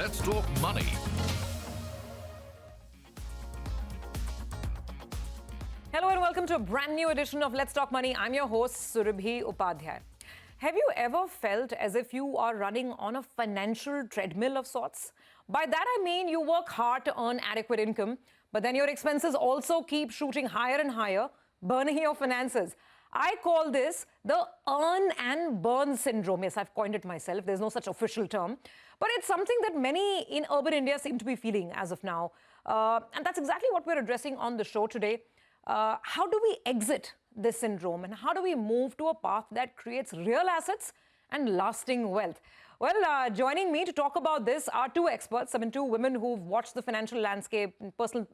Let's Talk Money. Hello and welcome to a brand new edition of Let's Talk Money. I'm your host, Surabhi Upadhyay. Have you ever felt as if you are running on a financial treadmill of sorts? By that I mean you work hard to earn adequate income, but then your expenses also keep shooting higher and higher, burning your finances. I call this the earn and burn syndrome. Yes, I've coined it myself. There's no such official term. But it's something that many in urban India seem to be feeling as of now. And that's exactly what we're addressing on the show today. How do we exit this syndrome and how do we move to a path that creates real assets and lasting wealth? Well, joining me to talk about this are two experts, two women who've watched the financial landscape, personal,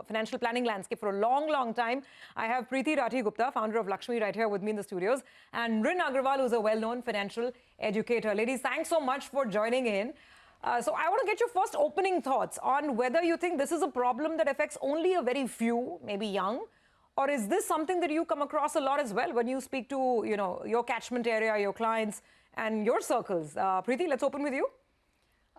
financial planning landscape for a long, long time. I have Priti, Rathi, Gupta, founder of Lxme, right here with me in the studios, and Mrin Agarwal, who's a well-known financial educator. Ladies, thanks so much for joining in. So I want to get your first opening thoughts on whether you think this is a problem that affects only a very few, maybe young, or is this something that you come across a lot as well when you speak to, your catchment area, your clients and your circles? Priti, let's open with you.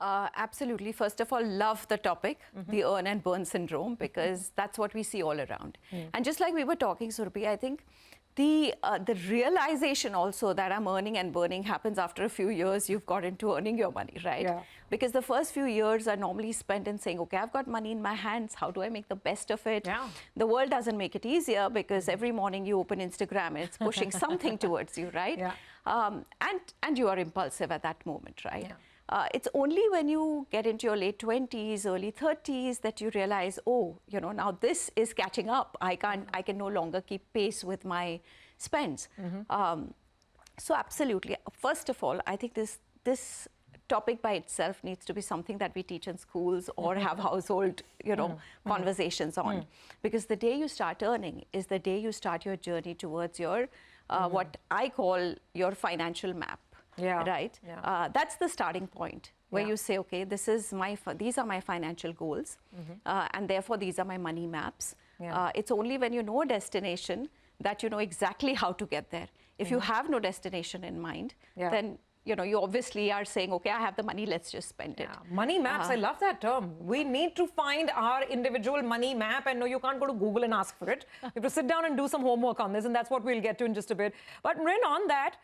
Absolutely. First of all, love the topic, the earn and burn syndrome, because that's what we see all around. And just like we were talking, Surabhi, I think the realization also that I'm earning and burning happens after a few years you've got into earning your money, right? Yeah. Because the first few years are normally spent in saying, okay, I've got money in my hands. How do I make the best of it? Yeah. The world doesn't make it easier because every morning you open Instagram and it's pushing something towards you, right? Yeah. And you are impulsive at that moment, right? Yeah. It's only when you get into your late 20s, early 30s that you realize, oh, now this is catching up. I can no longer keep pace with my spends. So absolutely. First of all, I think this topic by itself needs to be something that we teach in schools or have household, conversations on. Because the day you start earning is the day you start your journey towards your, what I call your financial map. Yeah. Right? Yeah. That's the starting point where you say, okay, these are my financial goals, and therefore these are my money maps. Yeah. It's only when you know a destination that you know exactly how to get there. If you have no destination in mind, then you obviously are saying, okay, I have the money, let's just spend it. Money maps, I love that term. We need to find our individual money map, and no, you can't go to Google and ask for it. You have to sit down and do some homework on this, and that's what we'll get to in just a bit. But Mrin, on that,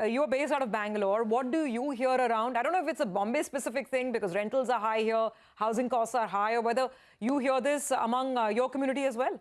you're based out of Bangalore. What do you hear around? I don't know if it's a Bombay specific thing because rentals are high here, housing costs are high, or whether you hear this among your community as well.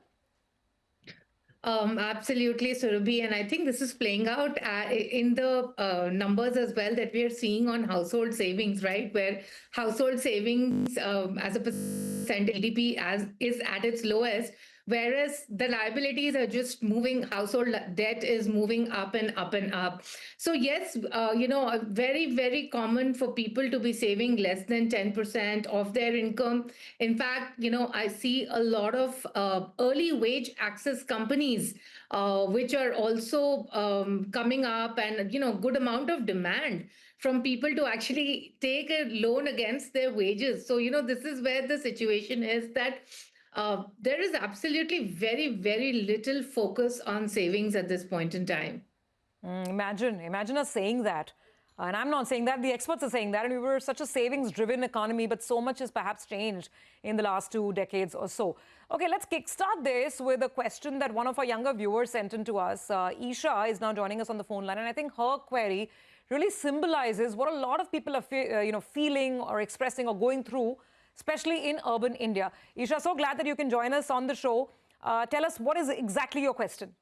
Absolutely, Surabhi. And I think this is playing out in the numbers as well that we are seeing on household savings, right? Where household savings as a percent GDP is at its lowest, whereas the liabilities are just moving, household debt is moving up and up and up. So yes, very, very common for people to be saving less than 10% of their income. In fact, I see a lot of early wage access companies, which are also coming up, and, good amount of demand from people to actually take a loan against their wages. So, this is where the situation is that there is absolutely very, very little focus on savings at this point in time. Imagine us saying that. And I'm not saying that, the experts are saying that, and we were such a savings-driven economy, but so much has perhaps changed in the last 2 decades or so. Okay, let's kickstart this with a question that one of our younger viewers sent in to us. Isha is now joining us on the phone line, and I think her query really symbolizes what a lot of people are feeling or expressing or going through, especially in urban India. Isha, so glad that you can join us on the show. Tell us, what is exactly your question?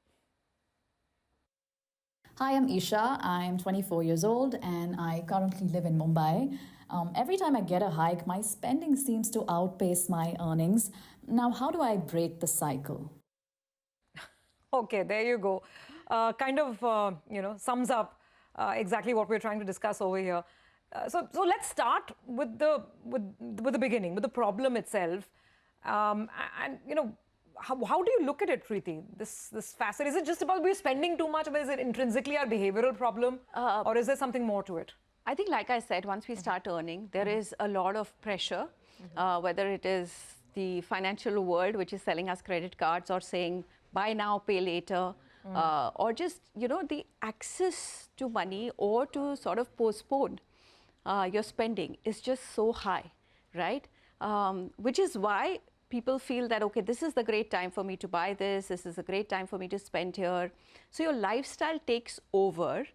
Hi, I'm Isha. I'm 24 years old and I currently live in Mumbai. Every time I get a hike, my spending seems to outpace my earnings. Now, how do I break the cycle? Okay, there you go. Sums up exactly what we're trying to discuss over here. So let's start with the beginning, with the problem itself. How do you look at it, Priti? This facet, is it just about we're spending too much, or is it intrinsically our behavioral problem, or is there something more to it? I think, like I said, once we start earning, there is a lot of pressure, whether it is the financial world, which is selling us credit cards or saying, buy now, pay later, or just, the access to money or to sort of postpone your spending is just so high, right? Which is why people feel that, okay, this is the great time for me to buy this. This is a great time for me to spend here. So your lifestyle takes over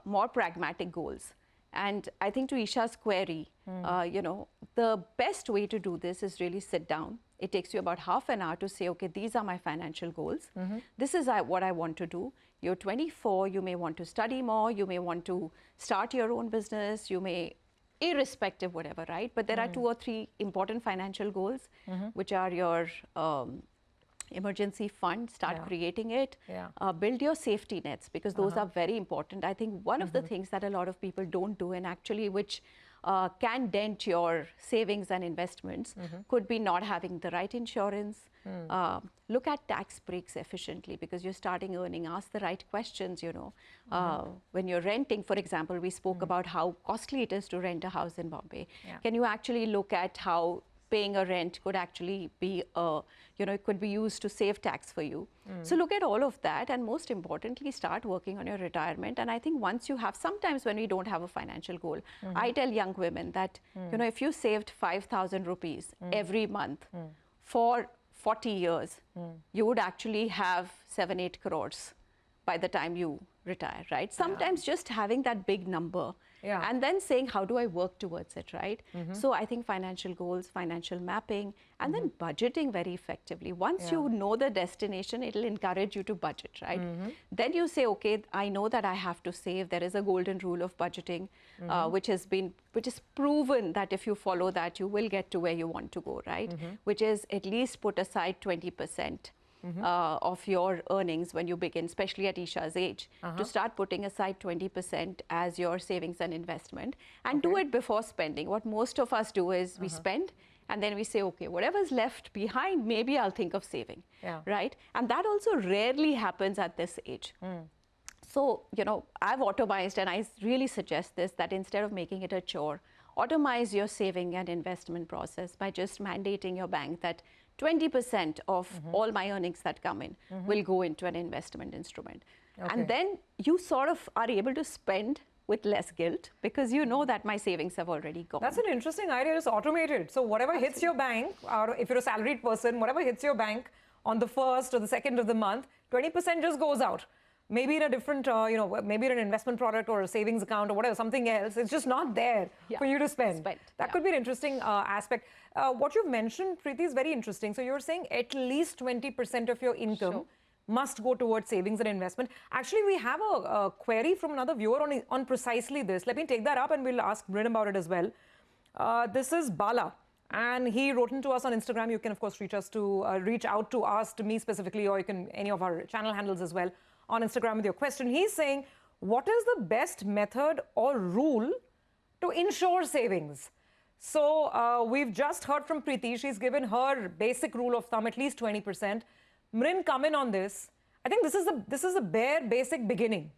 more pragmatic goals. And I think to Isha's query, the best way to do this is really sit down. It takes you about half an hour to say, okay, these are my financial goals. This is what I want to do. You're 24, you may want to study more, you may want to start your own business, you may, irrespective, whatever, right? But there are 2 or 3 important financial goals, which are your emergency fund, start creating it, build your safety nets, because those are very important. I think one of the things that a lot of people don't do, and actually which can dent your savings and investments, could be not having the right insurance. Look at tax breaks efficiently, because you're starting earning. Ask the right questions, when you're renting, for example. We spoke about how costly it is to rent a house in Bombay. Can you actually look at how paying a rent could actually be, it could be used to save tax for you. So look at all of that, and most importantly, start working on your retirement. And I think once you have, sometimes when we don't have a financial goal, I tell young women that, if you saved 5,000 rupees every month for 40 years, you would actually have 7-8 crores by the time you retire, right? Sometimes just having that big number and then saying, how do I work towards it, right? So I think financial goals, financial mapping, and then budgeting very effectively. Once you know the destination, it'll encourage you to budget, right? Then you say, okay, I know that I have to save. There is a golden rule of budgeting, which is proven that if you follow that, you will get to where you want to go, right? Which is at least put aside 20%. Of your earnings when you begin, especially at Isha's age, to start putting aside 20% as your savings and investment, and do it before spending. What most of us do is we spend, and then we say, okay, whatever's left behind, maybe I'll think of saving, right? And that also rarely happens at this age. So, I've automized, and I really suggest this, that instead of making it a chore, automize your saving and investment process by just mandating your bank that 20% of all my earnings that come in will go into an investment instrument. And then you sort of are able to spend with less guilt, because you know that my savings have already gone. That's an interesting idea, just automate it. So whatever hits your bank, or if you're a salaried person, whatever hits your bank on the 1st or the 2nd of the month, 20% just goes out. Maybe in a different, maybe in an investment product or a savings account or whatever, something else. It's just not there for you to spend. That could be an interesting aspect. What you've mentioned, Priti, is very interesting. So you're saying at least 20% of your income must go towards savings and investment. Actually, we have a query from another viewer on precisely this. Let me take that up and we'll ask Mrin about it as well. This is Bala. And he wrote into us on Instagram. You can, of course, reach out to us, to me specifically, or you can any of our channel handles as well on Instagram with your question. He's saying, what is the best method or rule to ensure savings? So we've just heard from Priti. She's given her basic rule of thumb, at least 20%. Mrin, come in on this. I think this is a bare basic beginning.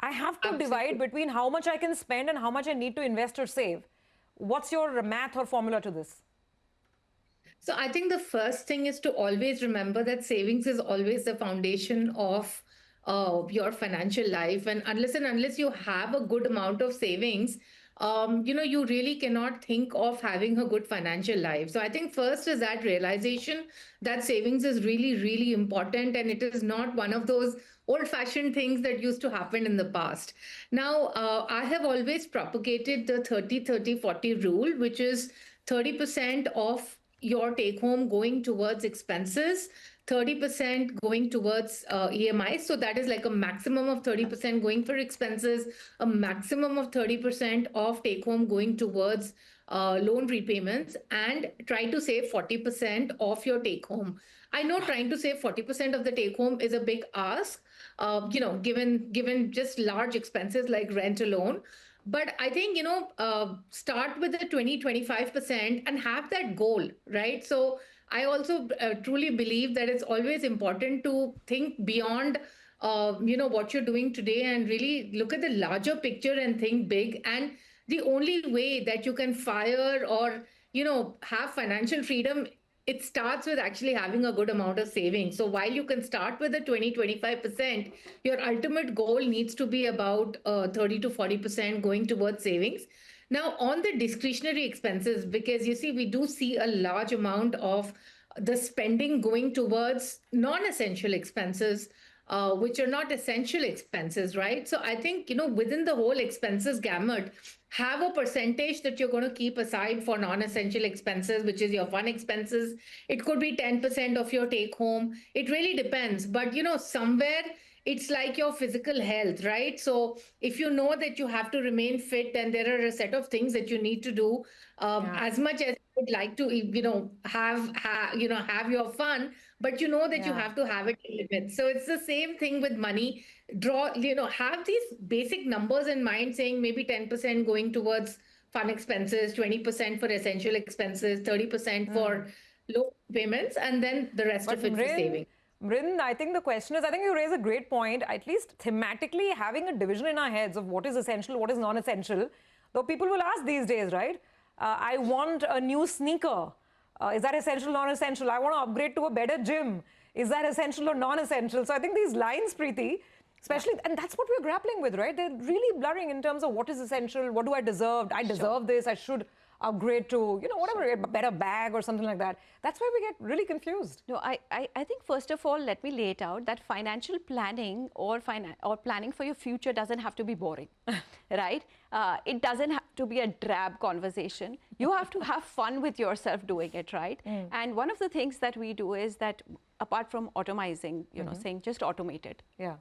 I have to divide between how much I can spend and how much I need to invest or save. What's your math or formula to this? So I think the first thing is to always remember that savings is always the foundation of your financial life. And unless you have a good amount of savings, you really cannot think of having a good financial life. So I think first is that realization that savings is really, really important, and it is not one of those old-fashioned things that used to happen in the past. Now, I have always propagated the 30-30-40 rule, which is 30% of your take-home going towards expenses, 30% going towards EMI. So that is like a maximum of 30% going for expenses, a maximum of 30% of take-home going towards loan repayments, and try to save 40% of your take-home. I know trying to save 40% of the take-home is a big ask, given just large expenses like rent alone. But I think, start with the 20-25% and have that goal, right? So I also truly believe that it's always important to think beyond, what you're doing today, and really look at the larger picture and think big. And the only way that you can fire or, have financial freedom it starts with actually having a good amount of savings. So while you can start with a 20-25%, your ultimate goal needs to be about 30 to 40% going towards savings. Now, on the discretionary expenses, because you see, we do see a large amount of the spending going towards non-essential expenses, which are not essential expenses, right? So I think, within the whole expenses gamut, have a percentage that you're going to keep aside for non-essential expenses, which is your fun expenses. It could be 10% of your take home. It really depends. But, somewhere it's like your physical health, right? So if you know that you have to remain fit, then there are a set of things that you need to do. As much as you would like to, have your fun, but you know that you have to have it in limits. So it's the same thing with money. Have these basic numbers in mind, saying maybe 10% going towards fun expenses, 20% for essential expenses, 30% for low payments, and then the rest of it for saving. Mrin, I think the question is, I think you raise a great point, at least thematically having a division in our heads of what is essential, what is non-essential. Though people will ask these days, right? I want a new sneaker. Is that essential, non-essential? I want to upgrade to a better gym. Is that essential or non-essential? So I think these lines, Priti, especially, and that's what we're grappling with, right? They're really blurring in terms of what is essential, what do I deserve? I deserve this, I should upgrade to, whatever, a better bag or something like that. That's why we get really confused. No, I think first of all, let me lay it out that financial planning or planning for your future doesn't have to be boring, right? It doesn't have to be a drab conversation. You have to have fun with yourself doing it, right? And one of the things that we do is that apart from automizing, saying just automate it. Yeah.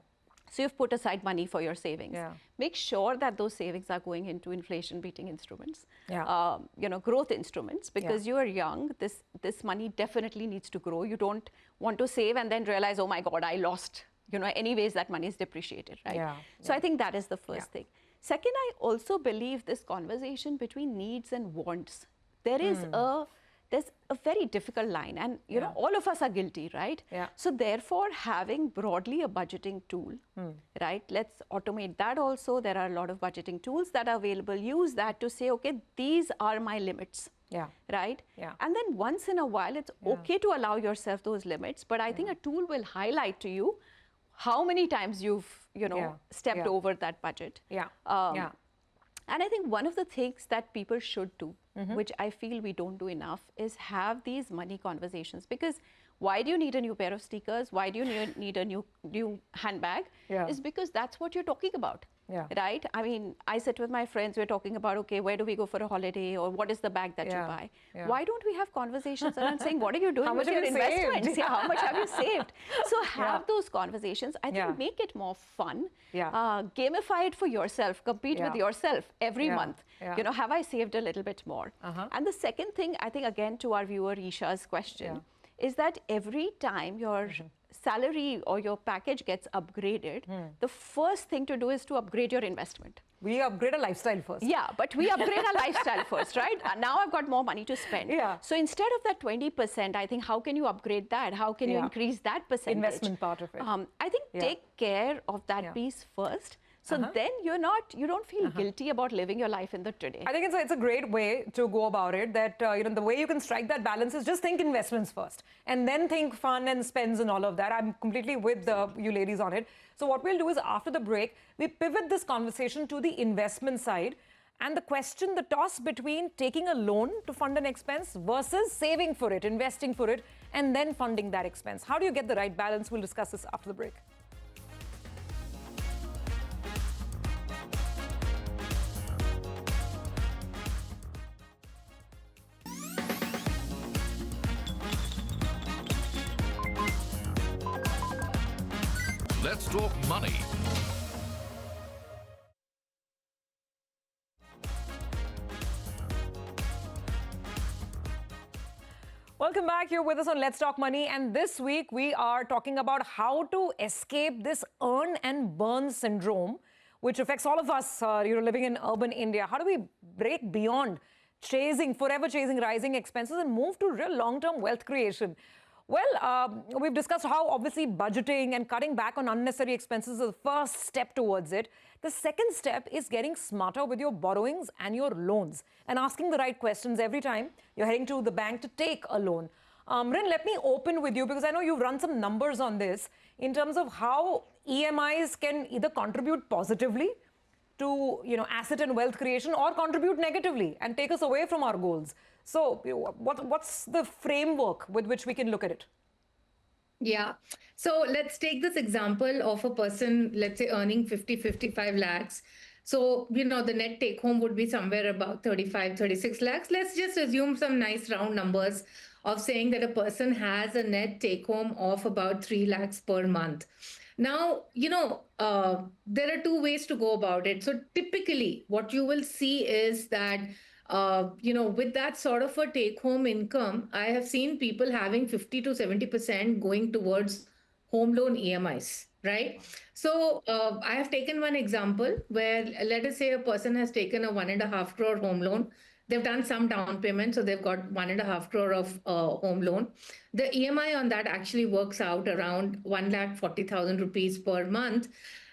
So you've put aside money for your savings. Yeah. Make sure that those savings are going into inflation-beating instruments, Yeah. Growth instruments, because you are young. This money definitely needs to grow. You don't want to save and then realize, oh my God, I lost. Anyways, that money is depreciated, right? Yeah. So I think that is the first thing. Second, I also believe this conversation between needs and wants. There's a very difficult line, and all of us are guilty, right? Yeah. So therefore, having broadly a budgeting tool, right? Let's automate that also. There are a lot of budgeting tools that are available. Use that to say, okay, these are my limits. Yeah. Right? Yeah. And then once in a while, it's okay to allow yourself those limits. But I think a tool will highlight to you how many times you've, stepped over that budget. Yeah. And I think one of the things that people should do, which I feel we don't do enough, is have these money conversations. Because why do you need a new pair of sneakers? Why do you need a new handbag? Yeah. Is because that's what you're talking about. Yeah. Right? I mean, I sit with my friends, we're talking about, okay, where do we go for a holiday, or what is the bag that you buy? Yeah. Way don't we have conversations around saying, what are you doing with your investments? Yeah, how much have you saved? So have those conversations. I think make it more fun. Gamify it for yourself. Compete with yourself every month. Yeah. Have I saved a little bit more? And the second thing, I think, again, to our viewer Isha's question, is that every time your salary or your package gets upgraded, the first thing to do is to upgrade your investment. We upgrade a lifestyle first. Yeah, but we upgrade our lifestyle first, right? Now I've got more money to spend. Yeah. So instead of that 20%, I think, how can you upgrade that? How can you increase that percentage? Investment part of it. I think take care of that piece first. So then you don't feel guilty about living your life in the today. I think it's a great way to go about it, that the way you can strike that balance is just think investments first and then think fun and spends and all of that. I'm completely with you ladies on it. So what we'll do is after the break, we pivot this conversation to the investment side and the question, the toss between taking a loan to fund an expense versus saving for it, investing for it, and then funding that expense. How do you get the right balance? We'll discuss this after the break. Let's talk money. Welcome back. You're with us on Let's Talk Money. And this week we are talking about how to escape this earn and burn syndrome, which affects all of us living in urban India. How do we break beyond forever chasing rising expenses and move to real long-term wealth creation? Well, we've discussed how obviously budgeting and cutting back on unnecessary expenses is the first step towards it. The second step is getting smarter with your borrowings and your loans and asking the right questions every time you're heading to the bank to take a loan. Mrin, let me open with you because I know you've run some numbers on this in terms of how EMIs can either contribute positively to asset and wealth creation or contribute negatively and take us away from our goals. So what's the framework with which we can look at it? Yeah. So let's take this example of a person, let's say earning 55 lakhs. So, the net take home would be somewhere about 35, 36 lakhs. Let's just assume some nice round numbers of saying that a person has a net take home of about 3 lakhs per month. Now, there are two ways to go about it. So typically what you will see is that, with that sort of a take home income, I have seen people having 50 to 70% going towards home loan EMIs, right? So I have taken one example where, let us say a person has taken a 1.5 crore home loan. They've done some down payment, so they've got 1.5 crore of home loan. The EMI on that actually works out around 1,40,000 rupees per month.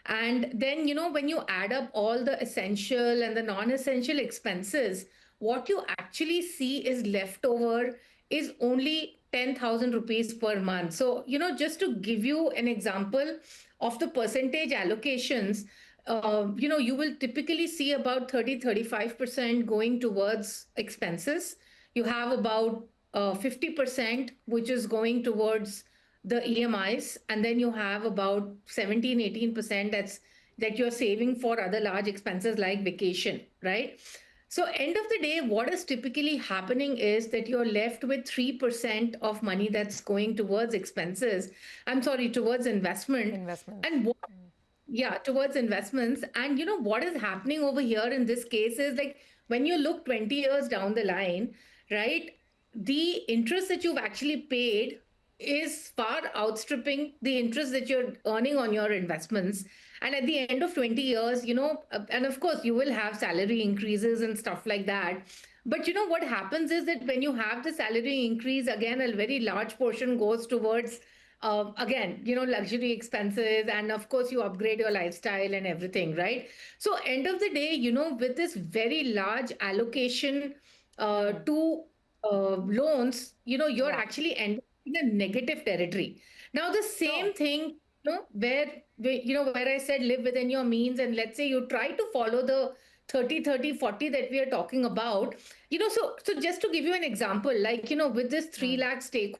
And then, when you add up all the essential and the non-essential expenses, what you actually see is left over is only 10,000 rupees per month. So, just to give you an example of the percentage allocations, you will typically see about 30-35% going towards expenses. You have about 50%, which is going towards the EMIs. And then you have about 17-18% that you're saving for other large expenses like vacation, right? So end of the day, what is typically happening is that you're left with 3% of money that's going towards expenses. I'm sorry, towards investment. And towards investments. And what is happening over here in this case is like when you look 20 years down the line, right, the interest that you've actually paid is far outstripping the interest that you're earning on your investments. And at the end of 20 years, and of course, you will have salary increases and stuff like that. But what happens is that when you have the salary increase, again, a very large portion goes towards, again, luxury expenses. And of course, you upgrade your lifestyle and everything, right? So end of the day, with this very large allocation to loans, you're actually ending in a negative territory. Now, the same thing, where I said live within your means, and let's say you try to follow the 30-30-40 that we are talking about, so just to give you an example, like, with this 3 lakh stake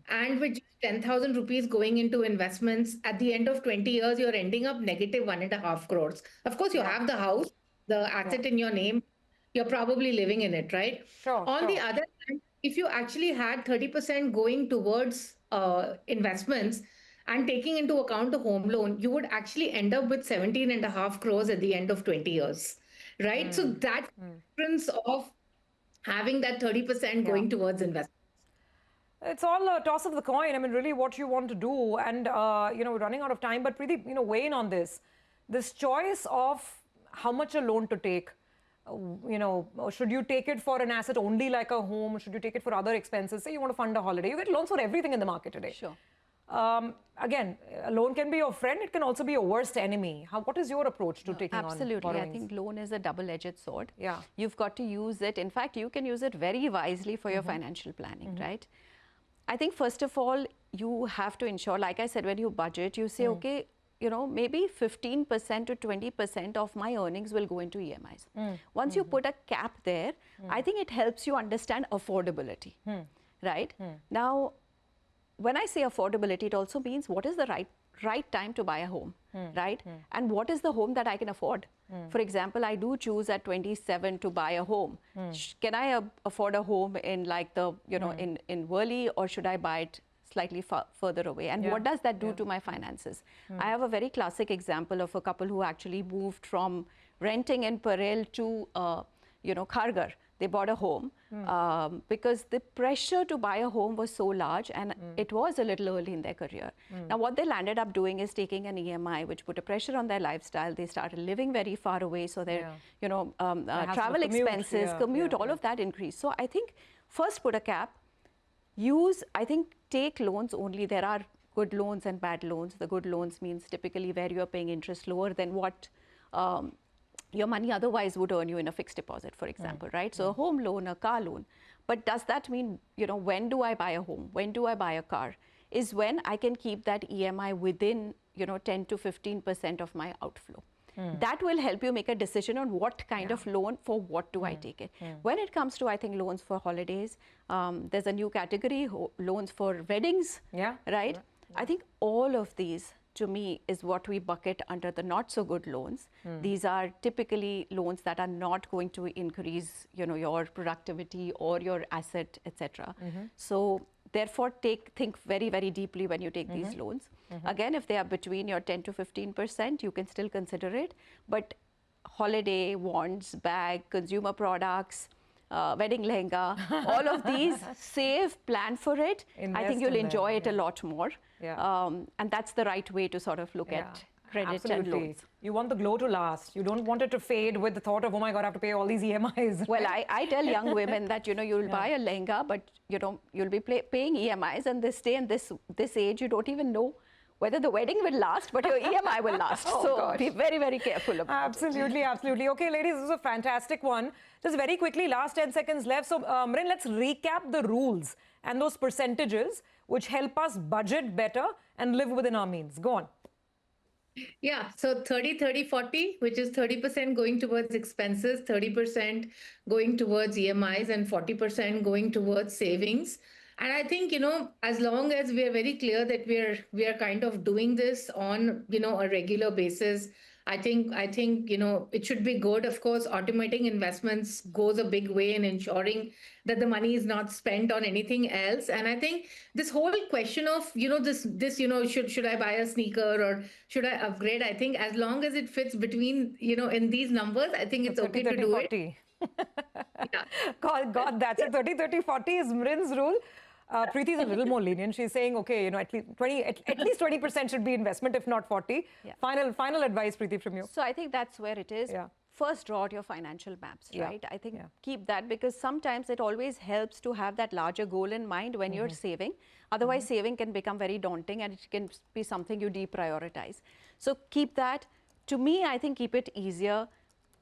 and with 10,000 rupees going into investments, at the end of 20 years, you're ending up negative 1.5 crores. Of course, you have the house, the asset in your name, you're probably living in it, right? On the other hand, if you actually had 30% going towards investments and taking into account the home loan, you would actually end up with 17.5 crores at the end of 20 years, right? So that difference of having that 30% going towards investments. It's all a toss of the coin. I mean, really what you want to do. And, we're running out of time, but Priti, weigh in on this. This choice of how much a loan to take, should you take it for an asset only like a home? Should you take it for other expenses? Say you want to fund a holiday. You get loans for everything in the market today. Sure. Again, a loan can be your friend. It can also be your worst enemy. What is your approach to taking on borrowings? Absolutely. I think loan is a double-edged sword. Yeah. You've got to use it. In fact, you can use it very wisely for your financial planning, right? I think, first of all, you have to ensure, like I said, when you budget, you say, okay, maybe 15% to 20% of my earnings will go into EMIs. Once you put a cap there, I think it helps you understand affordability, right? Now, when I say affordability, it also means what is the right time to buy a home, right? And what is the home that I can afford? For example, I do choose at 27 to buy a home. Can I afford a home in like the, in Worli, or should I buy it slightly further away? And what does that do to my finances? I have a very classic example of a couple who actually moved from renting in Parel to, Kharghar. They bought a home because the pressure to buy a home was so large, and it was a little early in their career. Now, what they landed up doing is taking an EMI, which put a pressure on their lifestyle. They started living very far away, so their travel expenses, commute, all of that increased. So I think first put a cap. Take loans only. There are good loans and bad loans. The good loans means typically where you are paying interest lower than what your money otherwise would earn you in a fixed deposit, for example, right? So a home loan, a car loan. But does that mean, when do I buy a home? When do I buy a car? Is when I can keep that EMI within, 10 to 15% of my outflow. That will help you make a decision on what kind of loan, for what do I take it. When it comes to, I think, loans for holidays, there's a new category, loans for weddings, right? I think all of these, to me, is what we bucket under the not so good loans. These are typically loans that are not going to increase, your productivity or your asset, etc. So therefore, think very, very deeply when you take these loans. Again, if they are between your 10 to 15%, you can still consider it. But holiday, wands, bag, consumer products, wedding lehenga, all of these, save, plan for it. I think you'll enjoy it a lot more. And that's the right way to sort of look at credit and loans. You want the glow to last. You don't want it to fade with the thought of, oh my God, I have to pay all these EMIs. Well, I tell young women that, you'll buy a lehenga, but, you'll be paying EMIs, and this day and this age, you don't even know whether the wedding will last, but your EMI will last. Be very, very careful about Absolutely, absolutely. Okay, ladies, this is a fantastic one. Just very quickly, last 10 seconds left. So, Mrin, let's recap the rules and those percentages which help us budget better and live within our means. Go on. Yeah, so 30, 30, 40, which is 30% going towards expenses, 30% going towards EMIs, and 40% going towards savings. And I think, as long as we are very clear that we are kind of doing this on, a regular basis, I think, it should be good. Of course, automating investments goes a big way in ensuring that the money is not spent on anything else. And I think this whole question of, should I buy a sneaker or should I upgrade? I think as long as it fits between, in these numbers, I think it's okay to do 40. God, that's it. 30, 30, 40 is Mrin's rule. Priti is a little more lenient. She's saying, okay, at least 20% should be investment, if not 40. Final advice, Priti, from you. So I think that's where it is. First, draw out your financial maps, right? I think keep that, because sometimes it always helps to have that larger goal in mind when you're saving. Otherwise, saving can become very daunting, and it can be something you deprioritize. So keep that. To me, I think keep it easier.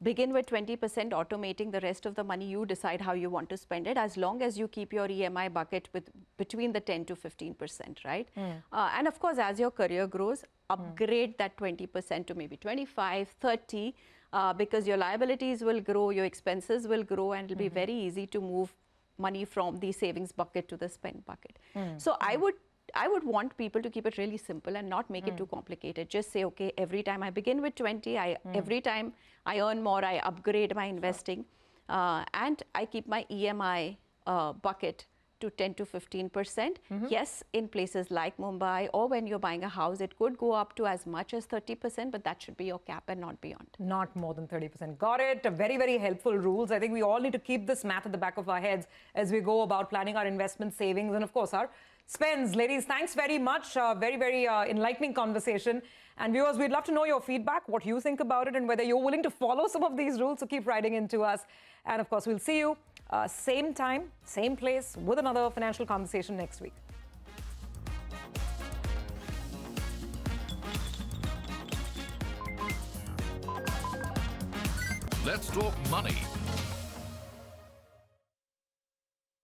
Begin with 20%, automating the rest of the money. You decide how you want to spend it, as long as you keep your EMI bucket between the 10 to 15%, right? And of course, as your career grows, upgrade that 20% to maybe 25, 30, because your liabilities will grow, your expenses will grow, and it'll be very easy to move money from the savings bucket to the spend bucket. So I would want people to keep it really simple and not make it too complicated. Just say, okay, every time I begin with 20, every time I earn more, I upgrade my investing, and I keep my EMI bucket to 10 to 15%. Yes, in places like Mumbai, or when you're buying a house, it could go up to as much as 30%, but that should be your cap and not beyond. Not more than 30%. Got it. Very, very helpful rules. I think we all need to keep this math at the back of our heads as we go about planning our investment savings and, of course, our spends. Ladies, thanks very much. Very, very enlightening conversation. And viewers, we'd love to know your feedback, what you think about it, and whether you're willing to follow some of these rules. So keep writing into us. And of course, we'll see you same time, same place, with another financial conversation next week. Let's talk money.